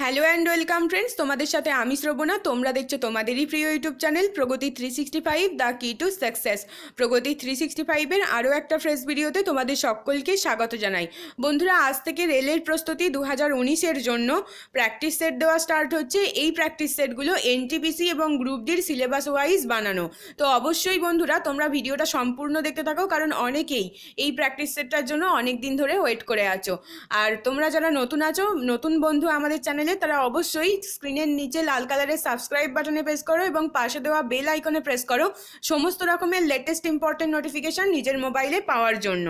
Hello and welcome friends, তোমাদের সাথে আমি শ্রবণা। তোমরা দেখছো তোমাদেরই প্রিয় ইউটিউব চ্যানেল প্রগতি 365 দ্য কি টু সাকসেস। প্রগতি 365-এর আরও একটা ফ্রেশ ভিডিওতে তোমাদের সকলকে স্বাগত জানাই। বন্ধুরা, আজ থেকে রেলের প্রস্তুতি 2019-এর জন্য প্র্যাকটিস সেট দেওয়া স্টার্ট হচ্ছে। এই প্র্যাকটিস সেটগুলো এনটিপিসি এবং গ্রুপ ডির সিলেবাস ওয়াইজ বানানো। তো অবশ্যই বন্ধুরা তোমরা ভিডিওটা সম্পূর্ণ দেখতে থাকো, কারণ অনেকেই এই প্র্যাকটিস সেটটার জন্য অনেক দিন ধরে ওয়েট করে আছো। আর তোমরা যারা নতুন আছো, নতুন বন্ধু আমাদের চ্যানেলে, তারা অবশ্যই স্ক্রিনের নিচে লাল কালারের সাবস্ক্রাইব বাটনে প্রেস করো এবং পাশে দেওয়া বেল আইকনে প্রেস করো সমস্ত রকমের লেটেস্ট ইম্পর্টেন্ট নোটিফিকেশন নিজের মোবাইলে পাওয়ার জন্য।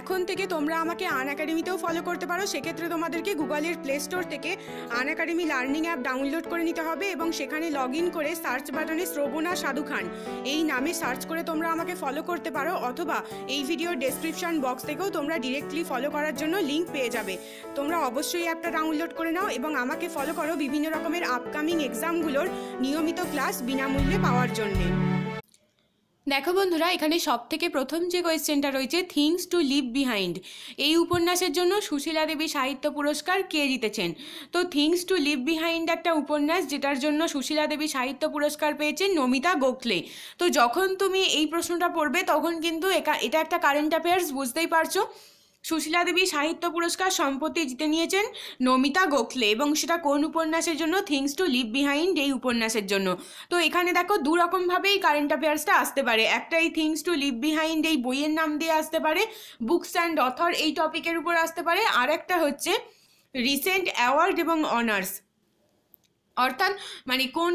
এখন থেকে তোমরা আমাকে আনএকাডেমিতেও ফলো করতে পারো। সেক্ষেত্রে তোমাদেরকে গুগলের প্লে স্টোর থেকে আনএকাডেমি লার্নিং অ্যাপ ডাউনলোড করে নিতে হবে এবং সেখানে লগ ইন করে সার্চ বাটনে শ্রবণা সাধু খান এই নামে সার্চ করে তোমরা আমাকে ফলো করতে পারো, অথবা এই ভিডিওর ডেসক্রিপশন বক্স থেকেও তোমরা ডিরেক্টলি ফলো করার জন্য লিঙ্ক পেয়ে যাবে। তোমরা অবশ্যই অ্যাপটা ডাউনলোড করে নাও এবং আমাকে ফলো করো বিভিন্ন রকমের আপকামিং এক্সামগুলোর নিয়মিত ক্লাস বিনামূল্যে পাওয়ার জন্যে। দেখো বন্ধুরা, এখানে সব থেকে প্রথম যে কোয়েশ্চেনটা রয়েছে, থিংস টু লিভ বিহাইন্ড, এই উপন্যাসের জন্য সুশীলা দেবী সাহিত্য পুরস্কার কে জিতেছেন? তো থিংস টু লিভ বিহাইন্ড একটা উপন্যাস যেটার জন্য সুশীলা দেবী সাহিত্য পুরস্কার পেয়েছেন নমিতা গোখলে। তো যখন তুমি এই প্রশ্নটা পড়বে তখন কিন্তু এটা একটা কারেন্ট অ্যাফেয়ার্স, বুঝতেই পারছো। সুশীলা দেবী সাহিত্য পুরস্কার সম্প্রতি জিতে নিয়েছেন নমিতা গোখলে, এবং সেটা কোন উপন্যাসের জন্য? থিংস টু লিভ বিহাইন্ড এই উপন্যাসের জন্য। তো এখানে দেখো দু রকমভাবে এই কারেন্ট অ্যাফেয়ার্সটা আসতে পারে। একটা এই থিংস টু লিভ বিহাইন্ড এই বইয়ের নাম দিয়ে আসতে পারে, বুকস অ্যান্ড অথর এই টপিকের উপর আসতে পারে, আর একটা হচ্ছে রিসেন্ট অ্যাওয়ার্ড এবং অনার্স, অর্থাৎ মানে কোন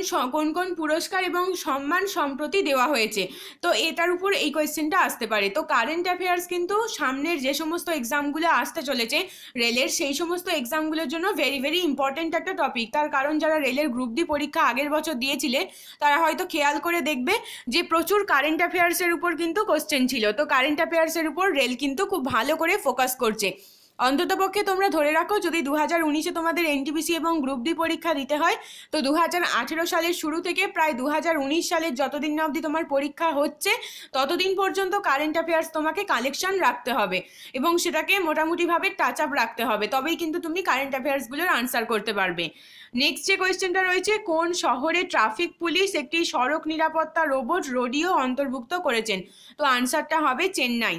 কোন পুরস্কার এবং সম্মান সম্প্রতি দেওয়া হয়েছে। তো এটার উপর এই কোয়েশ্চেনটা আসতে পারে। তো কারেন্ট অ্যাফেয়ার্স কিন্তু সামনের যে সমস্ত এক্সামগুলো আসতে চলেছে রেলের, সেই সমস্ত এক্সামগুলোর জন্য ভেরি ভেরি ইম্পর্টেন্ট একটা টপিক। তার কারণ যারা রেলের গ্রুপ ডি পরীক্ষা আগের বছর দিয়েছিলে তারা হয়তো খেয়াল করে দেখবে যে প্রচুর কারেন্ট অ্যাফেয়ার্সের উপর কিন্তু কোয়েশ্চেন ছিল। তো কারেন্ট অ্যাফেয়ার্সের উপর রেল কিন্তু খুব ভালো করে ফোকাস করছে। অন্ততপক্ষে তোমরা ধরে রাখো, যদি 2019-এ তোমাদের এনটিপিসি এবং গ্রুপ ডি পরীক্ষা দিতে হয়, তো 2018 সালের শুরু থেকে প্রায় 2019 সালের যতদিন না অবধি তোমার পরীক্ষা হচ্ছে ততদিন পর্যন্ত কারেন্ট অ্যাফেয়ার্স তোমাকে কালেকশন রাখতে হবে এবং সেটাকে মোটামুটিভাবে টাচ আপ রাখতে হবে, তবেই কিন্তু তুমি কারেন্ট অ্যাফেয়ার্সগুলোর আনসার করতে পারবে। নেক্সট যে কোয়েশ্চেনটা রয়েছে, কোন শহরে ট্রাফিক পুলিশ একটি সড়ক নিরাপত্তা রোবট রোডিও অন্তর্ভুক্ত করেছেন? তো আনসারটা হবে চেন্নাই।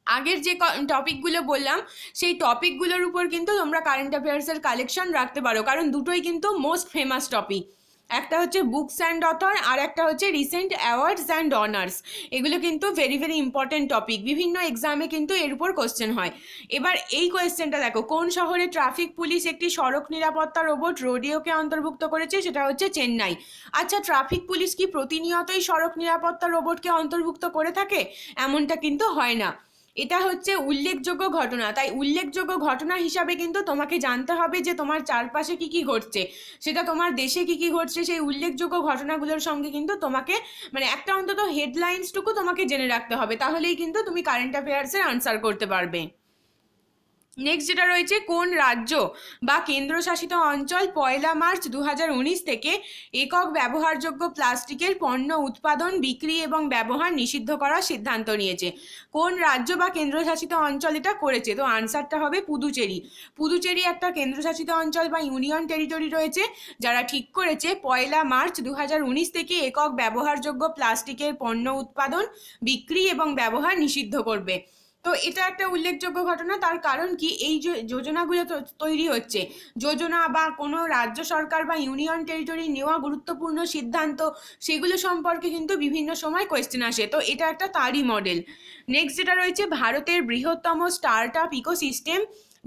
আগের যে টপিকগুলো বললাম সেই টপিকগুলোর উপর কিন্তু তোমরা কারেন্ট অ্যাফেয়ার্সের কালেকশন রাখতে পারো, কারণ দুটোই কিন্তু মোস্ট ফেমাস টপিক। একটা হচ্ছে বুকস অ্যান্ড অথর, আর একটা হচ্ছে রিসেন্ট অ্যাওয়ার্ডস অ্যান্ড অনার্স। এগুলো কিন্তু ভেরি ভেরি ইম্পর্টেন্ট টপিক, বিভিন্ন এক্সামে কিন্তু এর উপর কোশ্চেন হয়। এবার এই কোয়েশ্চেনটা দেখো, কোন শহরে ট্রাফিক পুলিশ একটি সড়ক নিরাপত্তা রোবট রোডিওকে অন্তর্ভুক্ত করেছে? সেটা হচ্ছে চেন্নাই। আচ্ছা, ট্রাফিক পুলিশ কি প্রতিনিয়তই সড়ক নিরাপত্তা রোবটকে অন্তর্ভুক্ত করে থাকে? এমনটা কিন্তু হয় না। এটা হচ্ছে উল্লেখযোগ্য ঘটনা, তাই উল্লেখযোগ্য ঘটনা হিসাবে কিন্তু তোমাকে জানতে হবে যে তোমার চারপাশে কি কি ঘটছে, সেটা তোমার দেশে কি কি ঘটছে, সেই উল্লেখযোগ্য ঘটনাগুলোর সঙ্গে কিন্তু তোমাকে মানে একটা অন্তত হেডলাইন্সটুকু তোমাকে জেনে রাখতে হবে, তাহলেই কিন্তু তুমি কারেন্ট অ্যাফেয়ার্সের আনসার করতে পারবে। নেক্সট যেটা রয়েছে, কোন রাজ্য বা কেন্দ্রশাসিত অঞ্চল 1 মার্চ 2019 থেকে একক ব্যবহারযোগ্য প্লাস্টিকের পণ্য উৎপাদন, বিক্রি এবং ব্যবহার নিষিদ্ধ করার সিদ্ধান্ত নিয়েছে? কোন রাজ্য বা কেন্দ্রশাসিত অঞ্চল এটা করেছে? তো আনসারটা হবে পুদুচেরি। পুদুচেরি একটা কেন্দ্রশাসিত অঞ্চল বা ইউনিয়ন টেরিটরি রয়েছে, যারা ঠিক করেছে 1 মার্চ 2019 থেকে একক ব্যবহারযোগ্য প্লাস্টিকের পণ্য উৎপাদন, বিক্রি এবং ব্যবহার নিষিদ্ধ করবে। তো এটা একটা উল্লেখযোগ্য ঘটনা। তার কারণ কি, এই যে যোজনাগুলো তৈরি হচ্ছে, যোজনা বা কোনো রাজ্য সরকার বা ইউনিয়ন টেরিটরি নেওয়া গুরুত্বপূর্ণ সিদ্ধান্ত, সেগুলো সম্পর্কে কিন্তু বিভিন্ন সময় কোয়েশ্চেন আসে। তো এটা একটা তারই মডেল। নেক্সট যেটা রয়েছে, ভারতের বৃহত্তম স্টার্ট আপ ইকোসিস্টেম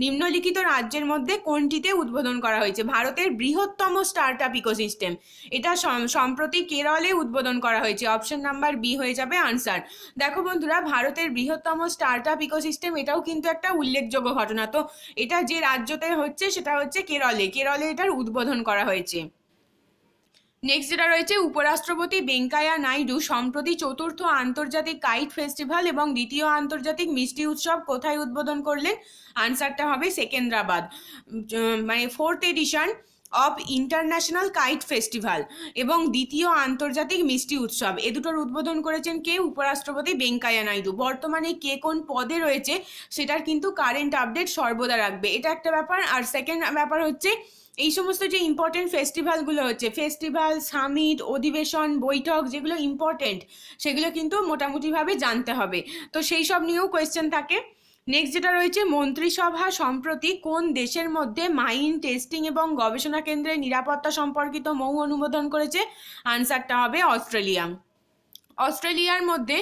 নিম্নলিখিত রাজ্যের মধ্যে কোনটিতে উদ্বোধন করা হয়েছে? ভারতের বৃহত্তম স্টার্ট আপ ইকোসিস্টেম এটা সম্প্রতি কেরলে উদ্বোধন করা হয়েছে। অপশন নাম্বার বি হয়ে যাবে আনসার। দেখো বন্ধুরা, ভারতের বৃহত্তম স্টার্ট আপ ইকোসিস্টেম এটাও কিন্তু একটা উল্লেখযোগ্য ঘটনা। তো এটা যে রাজ্যতে হচ্ছে সেটা হচ্ছে কেরলে এটার উদ্বোধন করা হয়েছে। নেক্সট যেটা রয়েছে, উপরাষ্ট্রপতি ভেঙ্কাইয়া নাইডু সম্প্রতি 4র্থ আন্তর্জাতিক কাইট ফেস্টিভ্যাল এবং 2য় আন্তর্জাতিক মিষ্টি উৎসব কোথায় উদ্বোধন করলেন? আনসারটা হবে সেকেন্দ্রাবাদ। মানে 4th edition of international kite festival এবং দ্বিতীয় আন্তর্জাতিক মিষ্টি উৎসব। এ দুটোর উদ্বোধন করেছেন কে? উপরাষ্ট্রপতি ভেঙ্কাইয়া নাইডু। বর্তমানে কে কোন পদে রয়েছে সেটার কিন্তু কারেন্ট আপডেট সর্বদা রাখবে, এটা একটা ব্যাপার। আর সেকেন্ড ব্যাপার হচ্ছে এই সমস্ত যে ইম্পর্টেন্ট ফেস্টিভ্যালগুলো হচ্ছে, ফেস্টিভ্যাল, সামিট, অধিবেশন, বৈঠক যেগুলো ইম্পর্টেন্ট সেগুলো কিন্তু মোটামুটিভাবে জানতে হবে। তো সেই সব নিয়েও কোয়েশ্চেন থাকে। নেক্সট যেটা রয়েছে, মন্ত্রিসভা সম্প্রতি কোন দেশের মধ্যে মাইন টেস্টিং এবং গবেষণা কেন্দ্রের নিরাপত্তা সম্পর্কিত মৌ অনুমোদন করেছে? আনসারটা হবে অস্ট্রেলিয়া। অস্ট্রেলিয়ার মধ্যে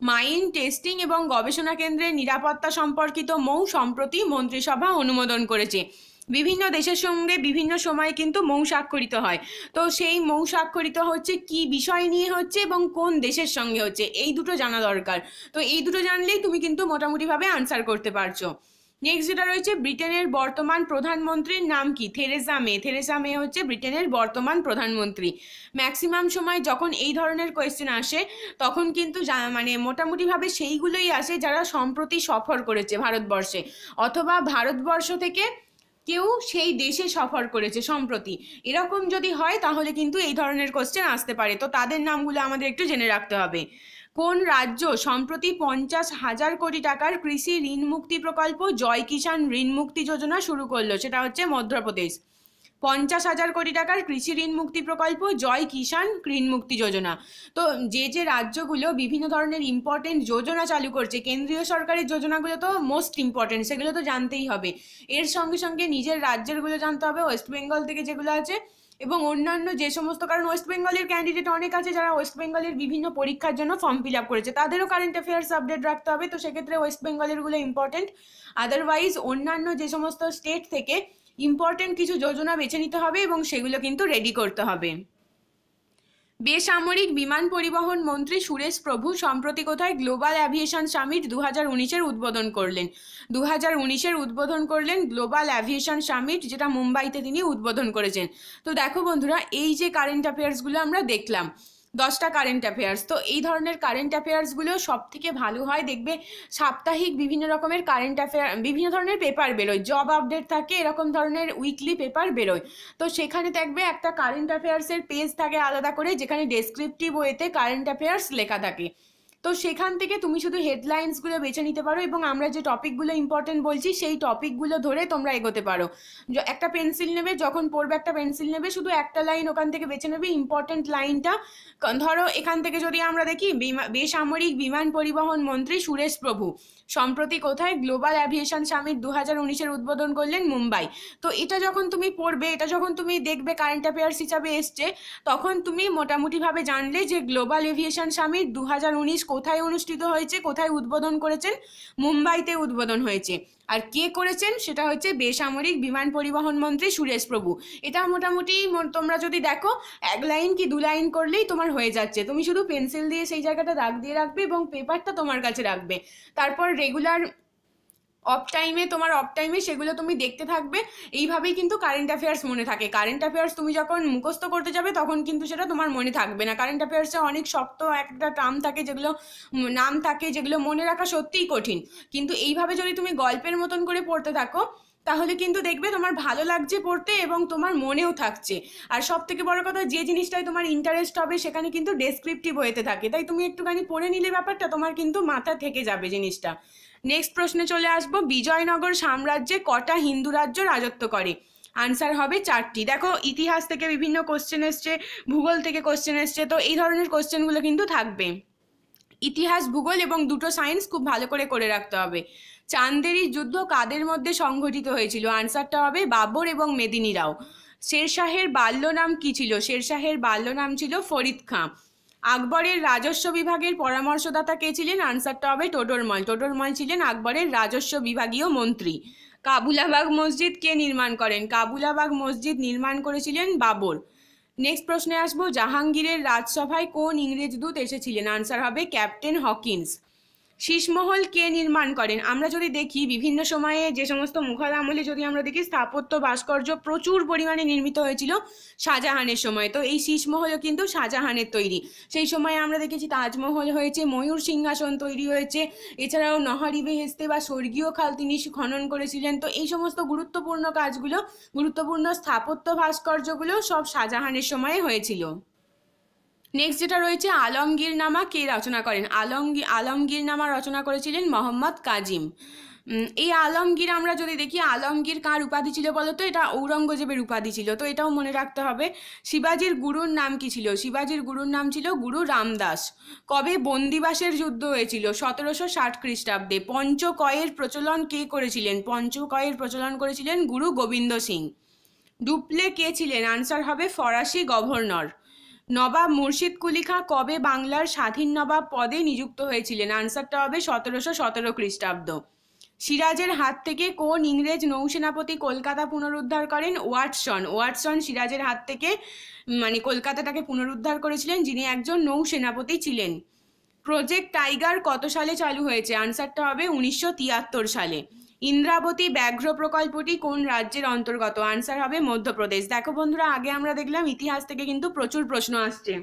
মাইন টেস্টিং এবং গবেষণা কেন্দ্রের নিরাপত্তা সম্পর্কিত মৌ সম্প্রতি মন্ত্রিসভা অনুমোদন করেছে। বিভিন্ন দেশের সঙ্গে বিভিন্ন সময়ে কিন্তু মৌ স্বাক্ষরিত হয়, তো সেই মৌ স্বাক্ষরিত হচ্ছে কি বিষয় নিয়ে হচ্ছে এবং কোন দেশের সঙ্গে হচ্ছে, এই দুটো জানা দরকার। তো এই দুটো জানলেই তুমি কিন্তু মোটামুটিভাবে আনসার করতে পারছো। নেক্সট যেটা রয়েছে, ব্রিটেনের বর্তমান প্রধানমন্ত্রীর নাম কি? Theresa May. থেরেসা মে হচ্ছে ব্রিটেনের বর্তমান প্রধানমন্ত্রী। ম্যাক্সিমাম সময় যখন এই ধরনের কোয়েশ্চেন আসে তখন কিন্তু মানে মোটামুটিভাবে সেইগুলোই আসে যারা সম্প্রতি সফর করেছে ভারতবর্ষে, অথবা ভারতবর্ষ থেকে কেউ সেই দেশে সফর করেছে সম্প্রতি, এরকম যদি হয় তাহলে কিন্তু এই ধরনের কোশ্চেন আসতে পারে। তো তাদের নামগুলো আমাদের একটু জেনে রাখতে হবে। কোন রাজ্য সম্প্রতি 50,000 কোটি টাকার কৃষি ঋণ মুক্তি প্রকল্প জয় কিষাণ ঋণ মুক্তি যোজনা শুরু করলো? সেটা হচ্ছে মধ্যপ্রদেশ। 50,000 কোটি টাকার কৃষি ঋণ মুক্তি প্রকল্প জয় কিষাণ ঋণ মুক্তি যোজনা। তো যে যে রাজ্যগুলো বিভিন্ন ধরনের ইম্পর্টেন্ট যোজনা চালু করছে, কেন্দ্রীয় সরকারের যোজনাগুলো তো মোস্ট ইম্পর্টেন্ট, সেগুলো তো জানতেই হবে। এর সঙ্গে সঙ্গে নিজের রাজ্যেরগুলো জানতে হবে, ওয়েস্ট বেঙ্গল থেকে যেগুলো আছে এবং অন্যান্য যে সমস্ত, কারণ ওয়েস্ট বেঙ্গলের ক্যান্ডিডেট অনেক আছে যারা ওয়েস্ট বেঙ্গলের বিভিন্ন পরীক্ষার জন্য ফর্ম ফিল আপ করেছে, তাদেরও কারেন্ট অ্যাফেয়ার্স আপডেট রাখতে হবে। তো সেক্ষেত্রে ওয়েস্ট বেঙ্গলেরগুলো ইম্পর্টেন্ট। আদারওয়াইজ অন্যান্য যে সমস্ত স্টেট থেকে ইম্পর্টেন্ট কিছু যোজনা বেছে নিতে হবে এবং সেগুলো কিন্তু রেডি করতে হবে। বেসামরিক বিমান পরিবহন মন্ত্রী সুরেশ প্রভু সম্প্রতি কোথায় গ্লোবাল অ্যাভিয়েশন সামিট 2019-এর উদ্বোধন করলেন? 2019-এর উদ্বোধন করলেন গ্লোবাল অ্যাভিয়েশন সামিট, যেটা মুম্বাইতে তিনি উদ্বোধন করেছেন। তো দেখো বন্ধুরা, এই যে কারেন্ট অ্যাফেয়ার্সগুলো আমরা দেখলাম, 10টা কারেন্ট অ্যাফেয়ার্স, তো এই ধরনের কারেন্ট অ্যাফেয়ার্সগুলো সব থেকে ভালো হয় দেখবে সাপ্তাহিক বিভিন্ন রকমের কারেন্ট অ্যাফেয়ার, বিভিন্ন ধরনের পেপার বেরোয়, জব আপডেট থাকে, এরকম ধরনের উইকলি পেপার বেরোয়। তো সেখানে দেখবে একটা কারেন্ট অ্যাফেয়ার্সের পেজ থাকে আলাদা করে, যেখানে ডেসক্রিপটিভ ওয়েতে কারেন্ট অ্যাফেয়ার্স লেখা থাকে। তো সেখান থেকে তুমি শুধু হেডলাইন্সগুলো বেছে নিতে পারো এবং আমরা যে টপিকগুলো ইম্পর্টেন্ট বলছি সেই টপিকগুলো ধরে তোমরা এগোতে পারো। একটা পেন্সিল নেবে, যখন পড়বে একটা পেন্সিল নেবে, শুধু একটা লাইন ওখান থেকে বেছে নেবে, ইম্পর্টেন্ট লাইনটা। ধরো এখান থেকে যদি আমরা দেখি, বেসামরিক বিমান পরিবহন মন্ত্রী সুরেশ প্রভু সম্প্রতি কোথায় গ্লোবাল অ্যাভিয়েশন সামিট 2019-এর উদ্বোধন করলেন? মুম্বাই। তো এটা যখন তুমি পড়বে, এটা যখন তুমি দেখবে কারেন্ট অ্যাফেয়ার্স হিসাবে এসছে, তখন তুমি মোটামুটিভাবে জানলে যে গ্লোবাল এভিয়েশন সামিট 2019 কোথায় অনুষ্ঠিত হয়েছে, কোথায় উদ্বোধন করেছেন? মুম্বাইতে উদ্বোধন হয়েছে। আর কে করেছেন? সেটা হচ্ছে বেসামরিক বিমান পরিবহন মন্ত্রী সুরেশ প্রভু। এটা মোটামুটি তোমরা যদি দেখো 1 লাইন কি 2 লাইন করলেই তোমার হয়ে যাচ্ছে। তুমি শুধু পেন্সিল দিয়ে সেই জায়গাটা দাগ দিয়ে রাখবে এবং পেপারটা তোমার কাছে রাখবে। তারপর রেগুলার অফ টাইমে সেগুলো তুমি দেখতে থাকবে। এইভাবেই কিন্তু কারেন্ট অ্যাফেয়ার্স মনে থাকে। কারেন্ট অ্যাফেয়ার্স তুমি যখন মুখস্থ করতে যাবে তখন কিন্তু সেটা তোমার মনে থাকবে না। কারেন্ট অ্যাফেয়ার্সে অনেক শক্ত একটা টার্ম থাকে, যেগুলো নাম থাকে, যেগুলো মনে রাখা সত্যিই কঠিন। কিন্তু এইভাবে যদি তুমি গল্পের মতন করে পড়তে থাকো তাহলে কিন্তু দেখবে তোমার ভালো লাগছে পড়তে এবং তোমার মনেও থাকছে। আর সব থেকে বড় কথা, যে জিনিসটায় তোমার ইন্টারেস্ট হবে সেখানে কিন্তু ডেসক্রিপটিভ হয়েতে থাকে, তাই তুমি একটুখানি পড়ে নিলে ব্যাপারটা তোমার কিন্তু মাথা থেকে যাবে জিনিসটা। নেক্সট প্রশ্নে চলে আসবো, বিজয়নগর সাম্রাজ্যে কটা হিন্দু রাজ্য রাজত্ব করে? আনসার হবে 4টি। দেখো ইতিহাস থেকে বিভিন্ন কোশ্চেন এসছে, ভূগোল থেকে কোশ্চেন এসছে, তো এই ধরনের কোশ্চেনগুলো কিন্তু থাকবে। ইতিহাস, ভূগোল এবং দুটো সায়েন্স খুব ভালো করে রাখতে হবে। চান্দেরির যুদ্ধ কাদের মধ্যে সংঘটিত হয়েছিল? আনসারটা হবে বাবর এবং মেদিনী রাও। শেরশাহের বাল্য নাম কি ছিল? শেরশাহের বাল্য নাম ছিল ফরিদ খাঁ। আকবরের রাজস্ব বিভাগের পরামর্শদাতা কে ছিলেন? আনসারটা হবে টোডরমল। টোডরমল ছিলেন আকবরের রাজস্ব বিভাগীয় মন্ত্রী। কাবুলাবাগ মসজিদ কে নির্মাণ করেন? কাবুলাবাগ মসজিদ নির্মাণ করেছিলেন বাবর। নেক্সট প্রশ্নে আসবো, জাহাঙ্গীরের রাজসভায় কোন ইংরেজ দূত এসেছিলেন? আনসার হবে ক্যাপ্টেন হকিন্স। শীষমহল কে নির্মাণ করেন? আমরা যদি দেখি বিভিন্ন সময়ে যে সমস্ত মুঘল আমলে যদি আমরা দেখি স্থাপত্য ভাস্কর্য প্রচুর পরিমাণে নির্মিত হয়েছিল শাহজাহানের সময়, তো এই শীষমহলও কিন্তু শাহজাহানের তৈরি। সেই সময় আমরা দেখেছি তাজমহল হয়েছে, ময়ূর সিংহাসন তৈরি হয়েছে, এছাড়াও নহরি বেহেশতে বা স্বর্গীয় খাল তিনি খনন করেছিলেন। তো এই সমস্ত গুরুত্বপূর্ণ কাজগুলো, গুরুত্বপূর্ণ স্থাপত্য ভাস্কর্যগুলো সব শাহজাহানের সময়ে হয়েছিল। নেক্সট যেটা রয়েছে, আলমগীরনামা কে রচনা করেন? আলমগীরনামা রচনা করেছিলেন মোহাম্মদ কাজিম। এই আলমগীর আমরা যদি দেখি, আলমগীর কার উপাধি ছিল বলতো? এটা ঔরঙ্গজেবের উপাধি ছিল, তো এটাও মনে রাখতে হবে। শিবাজির গুরুর নাম কি ছিল? শিবাজির গুরুর নাম ছিল গুরু রামদাস। কবে বন্দিবাসের যুদ্ধ হয়েছিল? 1760 খ্রিস্টাব্দে। পঞ্চকয়ের প্রচলন কে করেছিলেন? পঞ্চকয়ের প্রচলন করেছিলেন গুরু গোবিন্দ সিং। ডুপ্লে কে ছিলেন? আনসার হবে ফরাসি গভর্নর। নবাব মুর্শিদ কুলি খাঁ কবে বাংলার স্বাধীন নবাব পদে নিযুক্ত হয়েছিলেন? আনসারটা হবে 1717 খ্রিস্টাব্দ। সিরাজের হাত থেকে কোন ইংরেজ নৌসেনাপতি কলকাতা পুনরুদ্ধার করেন? ওয়াটসন সিরাজের হাত থেকে কলকাতাটাকে পুনরুদ্ধার করেছিলেন, যিনি একজন নৌসেনাপতি ছিলেন। প্রজেক্ট টাইগার কত সালে চালু হয়েছে? আনসারটা হবে 1973 সালে। ইন্দ্রাবতী ব্যাঘ্র প্রকল্পটি কোন রাজ্যের অন্তর্গত? আনসার হবে মধ্যপ্রদেশ। দেখো বন্ধুরা, আগে আমরা দেখলাম ইতিহাস থেকে কিন্তু প্রচুর প্রশ্ন আসছে।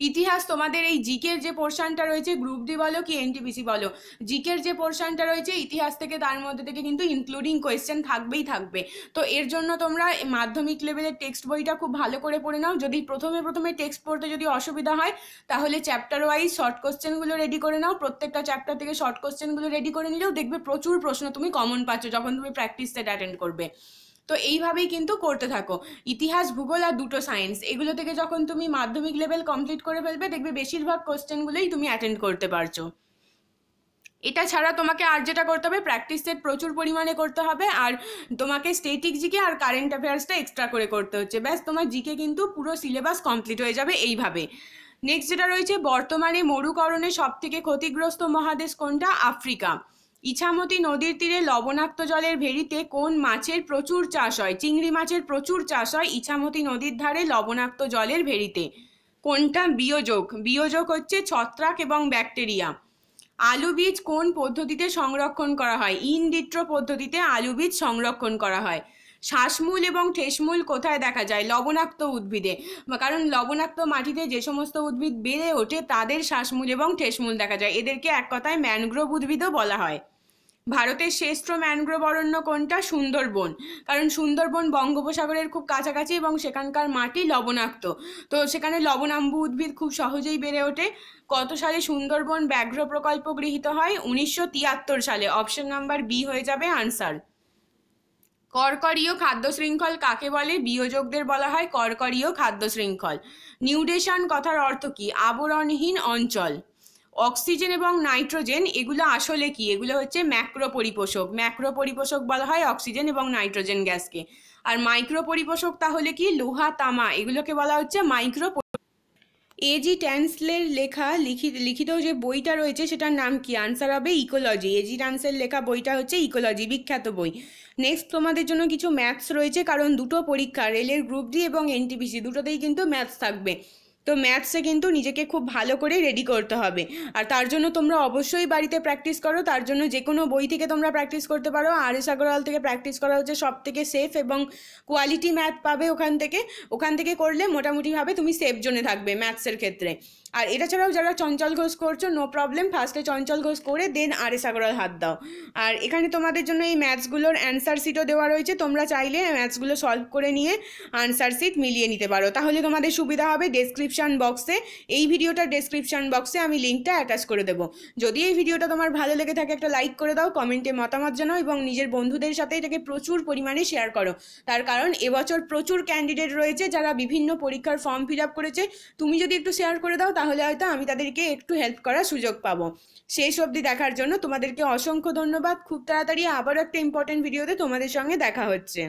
ইতিহাস তোমাদের এই জিকের যে পোর্শনটা রয়েছে, গ্রুপ ডি বলো কি এনটিপিসি বলো, জিকের যে পোর্শনটা রয়েছে ইতিহাস থেকে, তার মধ্যে থেকে কিন্তু ইনক্লুডিং কোয়েশ্চেন থাকবেই থাকবে। তো এর জন্য তোমরা মাধ্যমিক লেভেলের টেক্সট বইটা খুব ভালো করে পড়ে নাও। যদি প্রথমে টেক্সট পড়তে যদি অসুবিধা হয়, তাহলে চ্যাপ্টার ওয়াইজ শর্ট কোশ্চেনগুলো রেডি করে নাও। প্রত্যেকটা চ্যাপ্টার থেকে শর্ট কোশ্চেনগুলো রেডি করে নিলেও দেখবে প্রচুর প্রশ্ন তুমি কমন পাচ্ছ যখন তুমি প্র্যাকটিস সেট অ্যাটেন্ড করবে। তো এইভাবেই কিন্তু করতে থাকো। ইতিহাস, ভূগোল আর দুটো সায়েন্স, এগুলো থেকে যখন তুমি মাধ্যমিক লেভেল কমপ্লিট করে ফেলবে, দেখবে বেশিরভাগ কোশ্চেনগুলোই তুমি অ্যাটেন্ড করতে পারছো। এটা ছাড়া তোমাকে আর যেটা করতে হবে, প্র্যাকটিস সেট প্রচুর পরিমাণে করতে হবে, আর তোমাকে স্ট্যাটিক জিকে আর কারেন্ট অ্যাফেয়ার্সটা এক্সট্রা করে করতে হচ্ছে। ব্যাস, তোমার জিকে কিন্তু পুরো সিলেবাস কমপ্লিট হয়ে যাবে এইভাবে। নেক্সট যেটা রয়েছে, বর্তমানে মরুকরণে সবথেকে ক্ষতিগ্রস্ত মহাদেশ কোনটা? আফ্রিকা। ইছামতি নদীর তীরে লবণাক্ত জলের ভেড়িতে কোন মাছের প্রচুর চাষ হয়? চিংড়ি মাছের প্রচুর চাষ হয় ইছামতি নদীর ধারে লবণাক্ত জলের ভেড়িতে। কোনটা? বিয়োজক হচ্ছে ছত্রাক এবং ব্যাকটেরিয়া। আলু বীজ কোন পদ্ধতিতে সংরক্ষণ করা হয়? ইন ভিট্রো পদ্ধতিতে আলু বীজ সংরক্ষণ করা হয়। শ্বাসমূল এবং ঠেসমূল কোথায় দেখা যায়? লবণাক্ত উদ্ভিদে, কারণ লবণাক্ত মাটিতে যে সমস্ত উদ্ভিদ বেড়ে ওঠে তাদের শ্বাসমূল এবং ঠেসমূল দেখা যায়। এদেরকে এক কথায় ম্যানগ্রোভ উদ্ভিদও বলা হয়। ভারতের শ্রেষ্ঠ ম্যানগ্রোভ অরণ্য কোনটা? সুন্দরবন, কারণ সুন্দরবন বঙ্গোপসাগরের খুব কাছাকাছি এবং সেখানকার মাটি লবণাক্ত, তো সেখানে লবণাম্বু উদ্ভিদ খুব সহজেই বেড়ে ওঠে। কত সালে সুন্দরবন ব্যাঘ্র প্রকল্প গৃহীত হয়? 1973 সালে। অপশন নাম্বার বি হয়ে যাবে আনসার। কর্করীয় খাদ্য শৃঙ্খল কাকে বলে? বিয়োজকদের বলা হয় কর্করীয় খাদ্য শৃঙ্খল। নিউডেশন কথার অর্থ কি? আবরণহীন অঞ্চল। অক্সিজেন এবং নাইট্রোজেন এগুলো আসলে কি? এগুলো হচ্ছে ম্যাক্রো পরিপোষক। ম্যাক্রো পরিপোষক বলা হয় অক্সিজেন এবং নাইট্রোজেন গ্যাসকে। আর মাইক্রো পরিপোষক তাহলে কি? লোহা, তামা, এগুলোকে বলা হচ্ছে মাইক্রো। এজি ট্যান্সলের লেখা লিখিত যে বইটা রয়েছে সেটার নাম কি? আনসার হবে ইকোলজি। এজি ট্যান্সের লেখা বইটা হচ্ছে ইকোলজি, বিখ্যাত বই। নেক্সট তোমাদের জন্য কিছু ম্যাথস রয়েছে, কারণ দুটো পরীক্ষা, রেলের গ্রুপ ডি এবং এনটিপিসি, দুটোতেই কিন্তু ম্যাথস থাকবে। তো ম্যাথসে কিন্তু নিজেকে খুব ভালো করে রেডি করতে হবে, আর তার জন্য তোমরা অবশ্যই বাড়িতে প্র্যাকটিস করো। তার জন্য যে কোনো বই থেকে তোমরা প্র্যাকটিস করতে পারো। RS আগরওয়াল থেকে প্র্যাকটিস করা হচ্ছে সব থেকে সেফ এবং কোয়ালিটি ম্যাথ পাবে ওখান থেকে করলে মোটামুটিভাবে তুমি সেফ জোনে থাকবে ম্যাথসের ক্ষেত্রে। আর এটা ছাড়াও যারা চঞ্চল ঘোষ করছো, নো প্রবলেম, ফার্স্টে চঞ্চল ঘোষ করে দেন RS আগরওয়াল হাত দাও। আর এখানে তোমাদের জন্য এই ম্যাথসগুলোর অ্যান্সার শিটও দেওয়া রয়েছে, তোমরা চাইলে ম্যাথসগুলো সলভ করে নিয়ে আনসার শিট মিলিয়ে নিতে পারো, তাহলে তোমাদের সুবিধা হবে। ডেসক্রিপশন বক্সে, এই ভিডিওটার ডেসক্রিপশন বক্সে আমি লিঙ্কটা অ্যাটাচ করে দেবো। যদি এই ভিডিওটা তোমার ভালো লেগে থাকে একটা লাইক করে দাও, কমেন্টে মতামত জানাও এবং নিজের বন্ধুদের সাথে এটাকে প্রচুর পরিমাণে শেয়ার করো। তার কারণ এবছর প্রচুর ক্যান্ডিডেট রয়েছে যারা বিভিন্ন পরীক্ষার ফর্ম ফিল আপ করেছে। তুমি যদি একটু শেয়ার করে দাও তাহলে হয়তো আমি তাদেরকে একটু হেল্প করার সুযোগ পাবো। শেষ অবধি দেখার জন্য তোমাদেরকে অসংখ্য ধন্যবাদ। খুব তাড়াতাড়ি আবারও একটা ইম্পর্টেন্ট ভিডিওতে তোমাদের সঙ্গে দেখা হচ্ছে।